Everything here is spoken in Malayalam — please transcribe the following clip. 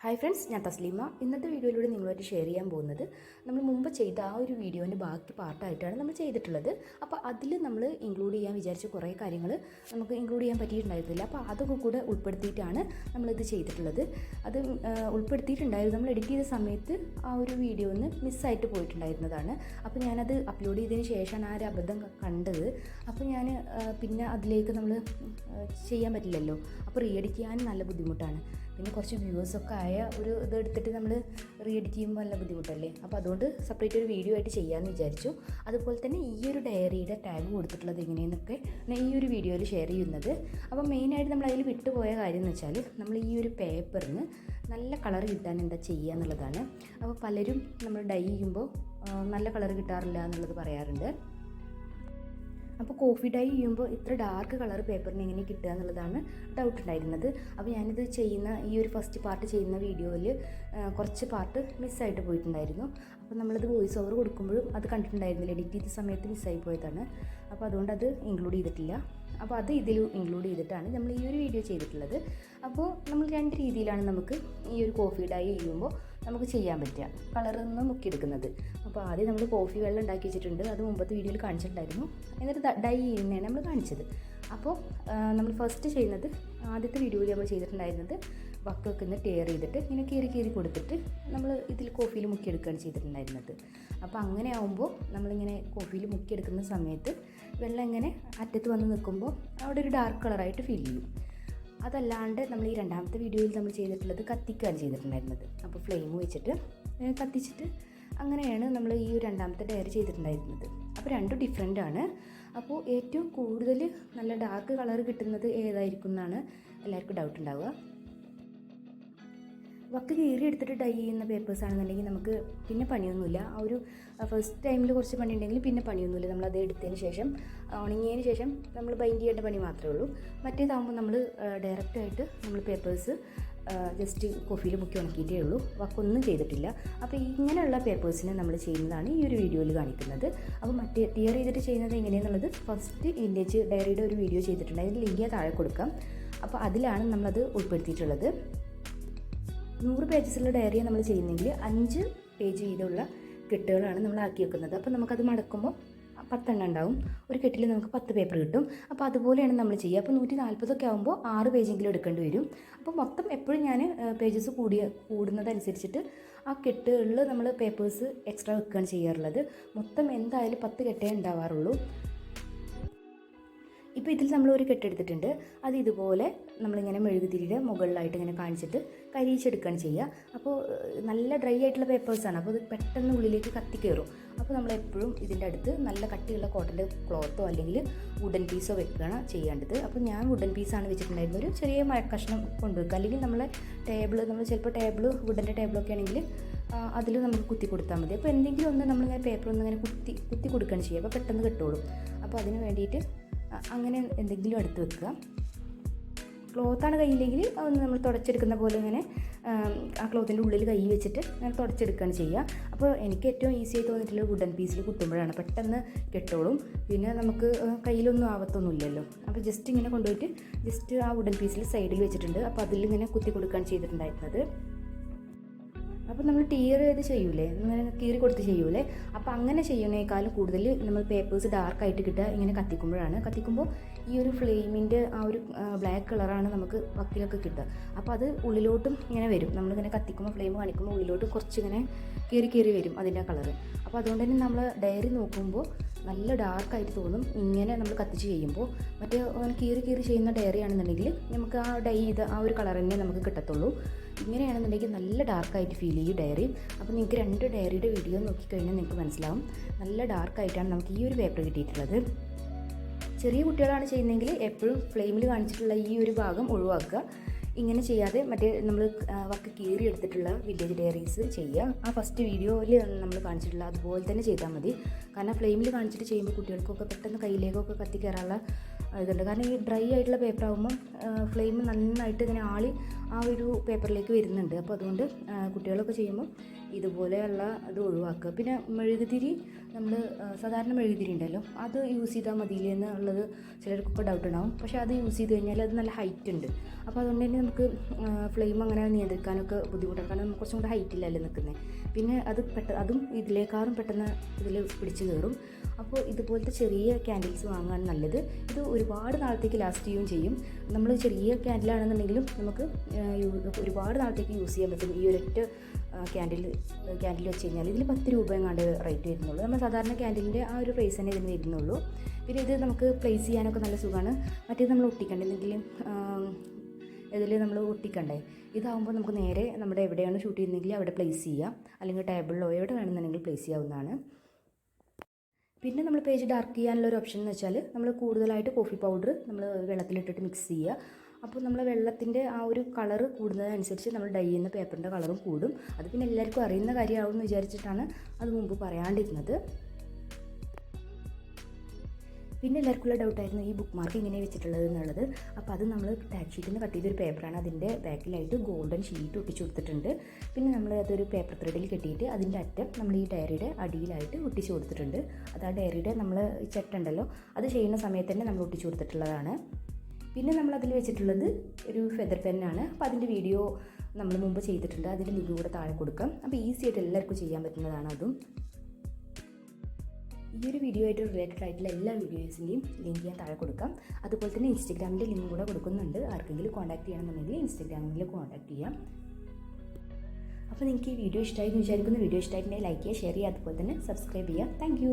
ഹായ് ഫ്രണ്ട്സ്, ഞാൻ തസ്ലീമ. ഇന്നത്തെ വീഡിയോയിലൂടെ നിങ്ങളുമായിട്ട് ഷെയർ ചെയ്യാൻ പോകുന്നത് നമ്മൾ മുമ്പ് ചെയ്ത ആ ഒരു വീഡിയോൻ്റെ ബാക്കി പാർട്ടായിട്ടാണ് നമ്മൾ ചെയ്തിട്ടുള്ളത്. അപ്പോൾ അതിൽ നമ്മൾ ഇൻക്ലൂഡ് ചെയ്യാൻ വിചാരിച്ച കുറേ കാര്യങ്ങൾ നമുക്ക് ഇൻക്ലൂഡ് ചെയ്യാൻ പറ്റിയിട്ടുണ്ടായിരുന്നില്ല. അപ്പോൾ അതൊക്കെ കൂടെ ഉൾപ്പെടുത്തിയിട്ടാണ് നമ്മളിത് ചെയ്തിട്ടുള്ളത്. അത് ഉൾപ്പെടുത്തിയിട്ടുണ്ടായിരുന്നു. നമ്മൾ എഡിറ്റ് ചെയ്ത സമയത്ത് ആ ഒരു വീഡിയോ ഒന്ന് മിസ്സായിട്ട് പോയിട്ടുണ്ടായിരുന്നതാണ്. അപ്പോൾ ഞാനത് അപ്ലോഡ് ചെയ്തതിന് ശേഷമാണ് ആ ഒരു അബദ്ധം കണ്ടത്. അപ്പോൾ ഞാൻ പിന്നെ അതിലേക്ക് നമ്മൾ ചെയ്യാൻ പറ്റില്ലല്ലോ. അപ്പോൾ റീ എഡിറ്റ് ചെയ്യാൻ നല്ല ബുദ്ധിമുട്ടാണ്. പിന്നെ കുറച്ച് വ്യൂവേഴ്സൊക്കെ ആയ ഒരു ഇതെടുത്തിട്ട് നമ്മൾ റീ എഡിറ്റ് ചെയ്യുമ്പോൾ നല്ല ബുദ്ധിമുട്ടല്ലേ. അപ്പോൾ അതുകൊണ്ട് സെപ്പറേറ്റ് ഒരു വീഡിയോ ആയിട്ട് ചെയ്യാമെന്ന് വിചാരിച്ചു. അതുപോലെ തന്നെ ഈ ഒരു ഡയറിയുടെ ടാഗ് കൊടുത്തിട്ടുള്ളത് എങ്ങനെയെന്നൊക്കെ ഞാൻ ഈ ഒരു വീഡിയോയിൽ ഷെയർ ചെയ്യുന്നത്. അപ്പോൾ മെയിനായിട്ട് നമ്മൾ അതിൽ വിട്ടുപോയ കാര്യം എന്ന് വെച്ചാൽ നമ്മൾ ഈ ഒരു പേപ്പറിന് നല്ല കളർ കിട്ടാൻ എന്താ ചെയ്യുക എന്നുള്ളതാണ്. അപ്പോൾ പലരും നമ്മൾ ഡൈ ചെയ്യുമ്പോൾ നല്ല കളർ കിട്ടാറില്ല എന്നുള്ളത് പറയാറുണ്ട്. അപ്പോൾ കോഫി ഡൈ ചെയ്യുമ്പോൾ ഇത്ര ഡാർക്ക് കളർ പേപ്പറിന് എങ്ങനെ കിട്ടുക എന്നുള്ളതാണ് ഡൗട്ട് ഉണ്ടായിരുന്നത്. അപ്പോൾ ഞാനിത് ചെയ്യുന്ന ഈ ഒരു ഫസ്റ്റ് പാർട്ട് ചെയ്യുന്ന വീഡിയോയിൽ കുറച്ച് പാർട്ട് മിസ്സായിട്ട് പോയിട്ടുണ്ടായിരുന്നു. അപ്പോൾ നമ്മളിത് വോയിസ് ഓവർ കൊടുക്കുമ്പോഴും അത് കണ്ടിട്ടുണ്ടായിരുന്നില്ല. എഡിറ്റ് ചെയ്ത സമയത്ത് മിസ്സായി പോയതാണ്. അപ്പോൾ അതുകൊണ്ട് അത് ഇൻക്ലൂഡ് ചെയ്തിട്ടില്ല. അപ്പോൾ അത് ഇതിൽ ഇൻക്ലൂഡ് ചെയ്തിട്ടാണ് നമ്മൾ ഈ ഒരു വീഡിയോ ചെയ്തിട്ടുള്ളത്. അപ്പോൾ നമ്മൾ രണ്ട് രീതിയിലാണ് നമുക്ക് ഈ ഒരു കോഫി ഡൈ ചെയ്യുമ്പോൾ നമുക്ക് ചെയ്യാൻ പറ്റുക, കളറൊന്ന് മുക്കിയെടുക്കുന്നത്. അപ്പോൾ ആദ്യം നമ്മൾ കോഫി വെള്ളം ഉണ്ടാക്കി വെച്ചിട്ടുണ്ട്. അത് മുമ്പത്തെ വീഡിയോയിൽ കാണിച്ചിട്ടുണ്ടായിരുന്നു. എന്നിട്ട് ഡൈ ചെയ്യുന്നതാണ് നമ്മൾ കാണിച്ചത്. അപ്പോൾ നമ്മൾ ഫസ്റ്റ് ചെയ്യുന്നത്, ആദ്യത്തെ വീഡിയോയിൽ നമ്മൾ ചെയ്തിട്ടുണ്ടായിരുന്നത് വക്കൊക്കെ ഒന്ന് ടേർ ചെയ്തിട്ട് ഇങ്ങനെ കീറി കൊടുത്തിട്ട് നമ്മൾ ഇതിൽ കോഫിയിൽ മുക്കിയെടുക്കുകയാണ് ചെയ്തിട്ടുണ്ടായിരുന്നത്. അപ്പോൾ അങ്ങനെ ആകുമ്പോൾ നമ്മളിങ്ങനെ കോഫിയിൽ മുക്കിയെടുക്കുന്ന സമയത്ത് വെള്ളം ഇങ്ങനെ അറ്റത്ത് വന്ന് നിൽക്കുമ്പോൾ അവിടെ ഒരു ഡാർക്ക് കളറായിട്ട് ഫീൽ ചെയ്യും. അതല്ലാണ്ട് നമ്മൾ ഈ രണ്ടാമത്തെ വീഡിയോയിൽ നമ്മൾ ചെയ്തിട്ടുള്ളത് കത്തിക്കുകയാണ് ചെയ്തിട്ടുണ്ടായിരുന്നത്. അപ്പോൾ ഫ്ലെയിം വെച്ചിട്ട് കത്തിച്ചിട്ട് അങ്ങനെയാണ് നമ്മൾ ഈ രണ്ടാമത്തെ ഡയറി ചെയ്തിട്ടുണ്ടായിരുന്നത്. അപ്പോൾ രണ്ടും ഡിഫറെൻ്റ് ആണ്. അപ്പോൾ ഏറ്റവും കൂടുതൽ നല്ല ഡാർക്ക് കളർ കിട്ടുന്നത് ഏതായിരിക്കും എന്നാണ് എല്ലാവർക്കും ഡൗട്ട് ഉണ്ടാവുക. വക്ക് കീറി എടുത്തിട്ട് ഡൈ ചെയ്യുന്ന പേപ്പേഴ്സ് ആണെന്നുണ്ടെങ്കിൽ നമുക്ക് പിന്നെ പണിയൊന്നുമില്ല. ആ ഒരു ഫസ്റ്റ് ടൈമിൽ കുറച്ച് പണി ഉണ്ടെങ്കിൽ പിന്നെ പണിയൊന്നുമില്ല. നമ്മളത് എടുത്തതിന് ശേഷം ഉണങ്ങിയതിന് ശേഷം നമ്മൾ ബൈൻഡ് ചെയ്യേണ്ട പണി മാത്രമേ ഉള്ളൂ. മറ്റേതാകുമ്പോൾ നമ്മൾ ഡയറക്റ്റായിട്ട് നമ്മൾ പേപ്പേഴ്സ് ജസ്റ്റ് കോഫിയിൽ മുക്കി ഉണക്കിയിട്ടേ ഉള്ളൂ. വക്കൊന്നും ചെയ്തിട്ടില്ല. അപ്പോൾ ഇങ്ങനെയുള്ള പേപ്പേഴ്സിനെ നമ്മൾ ചെയ്യുന്നതാണ് ഈ ഒരു വീഡിയോയിൽ കാണിക്കുന്നത്. അപ്പോൾ മറ്റേ ടിയർ ചെയ്തിട്ട് ചെയ്യുന്നത് എങ്ങനെയാണെന്നുള്ളത് ഫസ്റ്റ് വിൻറ്റേജ് ഡയറിയുടെ ഒരു വീഡിയോ ചെയ്തിട്ടുണ്ട്. അതിൻ്റെ ലിങ്ക് താഴെ കൊടുക്കാം. അപ്പോൾ അതിലാണ് നമ്മളത് ഉൾപ്പെടുത്തിയിട്ടുള്ളത്. 100 പേജസുള്ള ഡയറിയെ നമ്മൾ ചെയ്യുന്നെങ്കിൽ 5 പേജ് വീതമുള്ള കെട്ടുകളാണ് നമ്മൾ ആക്കി വെക്കുന്നത്. അപ്പോൾ നമുക്കത് മടക്കുമ്പോൾ 10 എണ്ണം ഉണ്ടാവും. ഒരു കെട്ടിൽ നമുക്ക് 10 പേപ്പർ കിട്ടും. അപ്പോൾ അതുപോലെയാണ് നമ്മൾ ചെയ്യുക. അപ്പോൾ 140 ആകുമ്പോൾ 6 പേജെങ്കിലും എടുക്കേണ്ടി വരും. അപ്പോൾ മൊത്തം എപ്പോഴും ഞാൻ പേജസ് കൂടുന്നതനുസരിച്ചിട്ട് ആ കെട്ടുകളിൽ നമ്മൾ പേപ്പേഴ്സ് എക്സ്ട്രാ വെക്കുകയാണ് ചെയ്യാറുള്ളത്. മൊത്തം എന്തായാലും 10 കെട്ടേ ഉണ്ടാവാറുള്ളൂ. ഇപ്പോൾ ഇതിൽ നമ്മൾ ഒരു കെട്ടെടുത്തിട്ടുണ്ട്. അത് ഇതുപോലെ നമ്മളിങ്ങനെ മെഴുകുതിരിയുടെ മുകളിലായിട്ട് ഇങ്ങനെ കാണിച്ചിട്ട് കരിയിച്ചെടുക്കുകയാണ് ചെയ്യുക. അപ്പോൾ നല്ല ഡ്രൈ ആയിട്ടുള്ള പേപ്പേഴ്സാണ്. അപ്പോൾ അത് പെട്ടെന്ന് ഉള്ളിലേക്ക് കത്തിക്കയറും. അപ്പോൾ നമ്മളെപ്പോഴും ഇതിൻ്റെ അടുത്ത് നല്ല കട്ടിയുള്ള കോട്ടൻ്റെ ക്ലോത്തോ അല്ലെങ്കിൽ വുഡൻ പീസോ വെക്കുകയാണ് ചെയ്യേണ്ടത്. അപ്പോൾ ഞാൻ വുഡൻ പീസാണ് വെച്ചിട്ടുണ്ടായിരുന്നത്. ഒരു ചെറിയ മരക്കഷ്ണം കൊണ്ടുവെക്കുക. അല്ലെങ്കിൽ നമ്മളെ നമ്മൾ ചിലപ്പോൾ വുഡൻ്റെ ടേബിളൊക്കെ ആണെങ്കിൽ അതിൽ നമുക്ക് കുത്തി കൊടുത്താൽ മതി. അപ്പോൾ എന്തെങ്കിലും ഒന്ന് നമ്മളിങ്ങനെ പേപ്പർ ഒന്നിങ്ങനെ കുത്തി കൊടുക്കുകയാണ് ചെയ്യുക. അപ്പോൾ പെട്ടെന്ന് കിട്ടുള്ളൂ. അപ്പോൾ അതിന് വേണ്ടിയിട്ട് അങ്ങനെ എന്തെങ്കിലും എടുത്ത് വെക്കുക. ക്ലോത്താണ് കയ്യില്ലെങ്കിൽ അതൊന്ന് നമ്മൾ തുടച്ചെടുക്കുന്ന പോലെ ഇങ്ങനെ ആ ക്ലോത്തിൻ്റെ ഉള്ളിൽ കൈ വെച്ചിട്ട് ഞാൻ തുടച്ചെടുക്കുകയാണ് ചെയ്യുക. അപ്പോൾ എനിക്ക് ഏറ്റവും ഈസി ആയി തോന്നിയിട്ടുള്ള വുഡൻ പീസിൽ കുത്തുമ്പോഴാണ്. പെട്ടെന്ന് കെട്ടോളും. പിന്നെ നമുക്ക് കയ്യിലൊന്നും ആവത്തൊന്നുമില്ലല്ലോ. അപ്പോൾ ജസ്റ്റ് ഇങ്ങനെ കൊണ്ടുപോയിട്ട് ജസ്റ്റ് ആ വുഡൻ പീസിൽ സൈഡിൽ വെച്ചിട്ടുണ്ട്. അപ്പോൾ അതിലിങ്ങനെ കുത്തി കൊടുക്കുകയാണ് ചെയ്തിട്ടുണ്ടായിരുന്നത്. അപ്പോൾ നമ്മൾ ടിയർ ചെയ്ത് ചെയ്യൂലേ, ഇങ്ങനെ കീറി കൊടുത്ത് ചെയ്യൂലേ, അപ്പോൾ അങ്ങനെ ചെയ്യുന്നതിനേക്കാളും കൂടുതൽ നമ്മൾ പേപ്പേഴ്സ് ഡാർക്കായിട്ട് കിട്ടുക ഇങ്ങനെ കത്തിക്കുമ്പോഴാണ്. കത്തിക്കുമ്പോൾ ഈ ഒരു ഫ്ലെയിമിൻ്റെ ആ ഒരു ബ്ലാക്ക് കളറാണ് നമുക്ക് വക്കിലൊക്കെ കിട്ടുക. അപ്പോൾ അത് ഉള്ളിലോട്ടും ഇങ്ങനെ വരും. നമ്മളിങ്ങനെ കത്തിക്കുമ്പോൾ ഫ്ലെയിം കാണിക്കുമ്പോൾ ഉള്ളിലോട്ട് കുറച്ചിങ്ങനെ കീറി വരും അതിൻ്റെ കളറ്. അപ്പോൾ അതുകൊണ്ട് തന്നെ നമ്മൾ ഡയറി നോക്കുമ്പോൾ നല്ല ഡാർക്കായിട്ട് തോന്നും ഇങ്ങനെ നമ്മൾ കത്തിച്ച് ചെയ്യുമ്പോൾ. മറ്റേ കീറി ചെയ്യുന്ന ഡയറി ആണെന്നുണ്ടെങ്കിൽ നമുക്ക് ആ ഡൈ ചെയ്ത് ആ ഒരു കളർ തന്നെ നമുക്ക് കിട്ടത്തുള്ളൂ. ഇങ്ങനെയാണെന്നുണ്ടെങ്കിൽ നല്ല ഡാർക്കായിട്ട് ഫീൽ ചെയ്യും ഡയറി. അപ്പോൾ നിങ്ങൾക്ക് 2 ഡയറിയുടെ വീഡിയോ നോക്കിക്കഴിഞ്ഞാൽ നിങ്ങൾക്ക് മനസ്സിലാവും നല്ല ഡാർക്കായിട്ടാണ് നമുക്ക് ഈ ഒരു പേപ്പർ കിട്ടിയിട്ടുള്ളത്. ചെറിയ കുട്ടികളാണ് ചെയ്യുന്നതെങ്കിൽ എപ്പോഴും ഫ്ലെയിമിൽ കാണിച്ചിട്ടുള്ള ഈ ഒരു ഭാഗം ഒഴിവാക്കുക. ഇങ്ങനെ ചെയ്യാതെ മറ്റേ നമ്മൾ വക്ക് കീറി എടുത്തിട്ടുള്ള വില്ലേജ് ഡയറീസ് ചെയ്യുക. ആ ഫസ്റ്റ് വീഡിയോയിൽ നമ്മൾ കാണിച്ചിട്ടുള്ള അതുപോലെ തന്നെ ചെയ്താൽ മതി. കാരണം ഫ്ലെയിമിൽ കാണിച്ചിട്ട് ചെയ്യുമ്പോൾ കുട്ടികൾക്കൊക്കെ പെട്ടെന്ന് കയ്യിലേക്കൊക്കെ കത്തിക്കയറാനുള്ള ഇതുണ്ട്. കാരണം ഈ ഡ്രൈ ആയിട്ടുള്ള പേപ്പർ ആകുമ്പം ഫ്ലെയിം നന്നായിട്ട് ഇങ്ങനെ ആളി ആ ഒരു പേപ്പറിലേക്ക് വരുന്നുണ്ട്. അപ്പോൾ അതുകൊണ്ട് കുട്ടികളൊക്കെ ചെയ്യുമ്പോൾ ഇതുപോലെയുള്ള ഇത് ഒഴിവാക്കുക. പിന്നെ മെഴുകുതിരി നമ്മൾ സാധാരണ മെഴുകുതിരി ഉണ്ടല്ലോ അത് യൂസ് ചെയ്താൽ മതിയില്ലേ എന്നുള്ളത് ചിലർക്കൊക്കെ ഡൗട്ട് ഉണ്ടാവും. പക്ഷേ അത് യൂസ് ചെയ്ത് കഴിഞ്ഞാൽ അത് നല്ല ഹൈറ്റ് ഉണ്ട്. അപ്പോൾ അതുകൊണ്ട് തന്നെ നമുക്ക് ഫ്ലെയിം അങ്ങനെ നിയന്ത്രിക്കാനൊക്കെ ബുദ്ധിമുട്ടാണ്. കാരണം നമുക്ക് കുറച്ചും കൂടെ ഹൈറ്റിലല്ലേ നിൽക്കുന്നത്. പിന്നെ അത് അതും ഇതിലേക്കാളും പെട്ടെന്ന് ഇതിൽ പിടിച്ച് കയറും. അപ്പോൾ ഇതുപോലത്തെ ചെറിയ ക്യാൻഡിൽസ് വാങ്ങാൻ നല്ലത്. ഇത് ഒരുപാട് നാളത്തേക്ക് ലാസ്റ്റ് ചെയ്യുകയും ചെയ്യും. നമ്മൾ ചെറിയ ക്യാൻഡിലാണെന്നുണ്ടെങ്കിലും നമുക്ക് ഒരുപാട് നാളത്തേക്ക് യൂസ് ചെയ്യാൻ പറ്റും. ഈ ഒരൊറ്റ ക്യാൻഡിൽ വെച്ച് കഴിഞ്ഞാൽ ഇതിൽ 10 രൂപ എങ്ങാണ്ട് റേറ്റ് വരുന്നുള്ളൂ. നമ്മൾ സാധാരണ ക്യാൻഡിലിൻ്റെ ആ ഒരു പ്രൈസ് തന്നെ ഇതിന് വരുന്നുള്ളൂ. പിന്നെ ഇത് നമുക്ക് പ്ലേസ് ചെയ്യാനൊക്കെ നല്ല സുഖമാണ്. മറ്റേത് നമ്മൾ ഒട്ടിക്കണ്ടേ, എന്തെങ്കിലും ഇതിൽ നമ്മൾ ഒട്ടിക്കണ്ടേ. ഇതാകുമ്പോൾ നമുക്ക് നേരെ നമ്മുടെ എവിടെയാണ് ഷൂട്ട് ചെയ്യുന്നതെങ്കിൽ അവിടെ പ്ലേസ് ചെയ്യാം, അല്ലെങ്കിൽ ടേബിളിലോ എവിടെ വേണമെന്നുണ്ടെങ്കിൽ പ്ലേസ് ചെയ്യാവുന്നതാണ്. പിന്നെ നമ്മൾ പേജ് ഡാർക്ക് ചെയ്യാനുള്ള ഒരു ഓപ്ഷൻ എന്ന് വെച്ചാൽ നമ്മൾ കൂടുതലായിട്ട് കോഫി പൗഡർ നമ്മൾ വെള്ളത്തിലിട്ടിട്ട് മിക്സ് ചെയ്യുക. അപ്പോൾ നമ്മൾ വെള്ളത്തിൻ്റെ ആ ഒരു കളറ് കൂടുന്നതനുസരിച്ച് നമ്മൾ ഡൈ ചെയ്യുന്ന പേപ്പറിൻ്റെ കളറും കൂടും. അത് പിന്നെ എല്ലാവർക്കും അറിയുന്ന കാര്യമാവുമെന്ന് വിചാരിച്ചിട്ടാണ് അത് മുമ്പ് പറയാണ്ടിരുന്നത്. പിന്നെ എല്ലാവർക്കുള്ള ഡൗട്ടായിരുന്നു ഈ ബുക്ക് മാർക്ക് ഇങ്ങനെ വെച്ചിട്ടുള്ളത് എന്നുള്ളത്. അപ്പോൾ അത് നമ്മൾ ടാഗ് ഷീറ്റിൽ നിന്ന് കട്ട് ചെയ്തൊരു പേപ്പറാണ്. അതിൻ്റെ ബാക്കിലായിട്ട് ഗോൾഡൻ ഷീറ്റ് ഒട്ടിച്ചു കൊടുത്തിട്ടുണ്ട്. പിന്നെ നമ്മൾ അതൊരു പേപ്പർ ത്രെഡിൽ കെട്ടിയിട്ട് അതിൻ്റെ അറ്റം നമ്മൾ ഈ ഡയറിയുടെ അടിയിലായിട്ട് ഒട്ടിച്ചു കൊടുത്തിട്ടുണ്ട്. അത് ആ ഡയറിയുടെ നമ്മൾ ചെട്ടുണ്ടല്ലോ അത് ചെയ്യുന്ന സമയത്ത് തന്നെ നമ്മൾ ഒട്ടിച്ചു കൊടുത്തിട്ടുള്ളതാണ്. പിന്നെ നമ്മൾ അതിൽ വെച്ചിട്ടുള്ളത് ഒരു ഫെദർ പെന്നാണ്. അപ്പോൾ അതിൻ്റെ വീഡിയോ നമ്മൾ മുമ്പ് ചെയ്തിട്ടുണ്ട്. അതിൻ്റെ ലിങ്ക് കൂടെ താഴെ കൊടുക്കാം. അപ്പോൾ ഈസി ആയിട്ട് എല്ലാവർക്കും ചെയ്യാൻ പറ്റുന്നതാണ് അതും. ഈ ഒരു വീഡിയോ ആയിട്ട് റിലേറ്റഡ് ആയിട്ടുള്ള എല്ലാ വീഡിയോസിൻ്റെയും ലിങ്ക് ഞാൻ താഴെ കൊടുക്കാം. അതുപോലെ തന്നെ ഇൻസ്റ്റഗ്രാമിൻ്റെ ലിങ്ക് കൂടെ കൊടുക്കുന്നുണ്ട്. ആർക്കെങ്കിലും കോൺടാക്ട് ചെയ്യണമെന്നുണ്ടെങ്കിൽ ഇൻസ്റ്റഗ്രാമിൽ കോൺടാക്ട് ചെയ്യാം. അപ്പോൾ നിങ്ങൾക്ക് ഈ വീഡിയോ ഇഷ്ടമായി എന്ന് വിചാരിക്കുന്നു. വീഡിയോ ഇഷ്ടമായിട്ടുണ്ടെങ്കിൽ ലൈക്ക് ചെയ്യുക, ഷെയർ ചെയ്യുക, അതുപോലെ തന്നെ സബ്സ്ക്രൈബ് ചെയ്യുക. താങ്ക്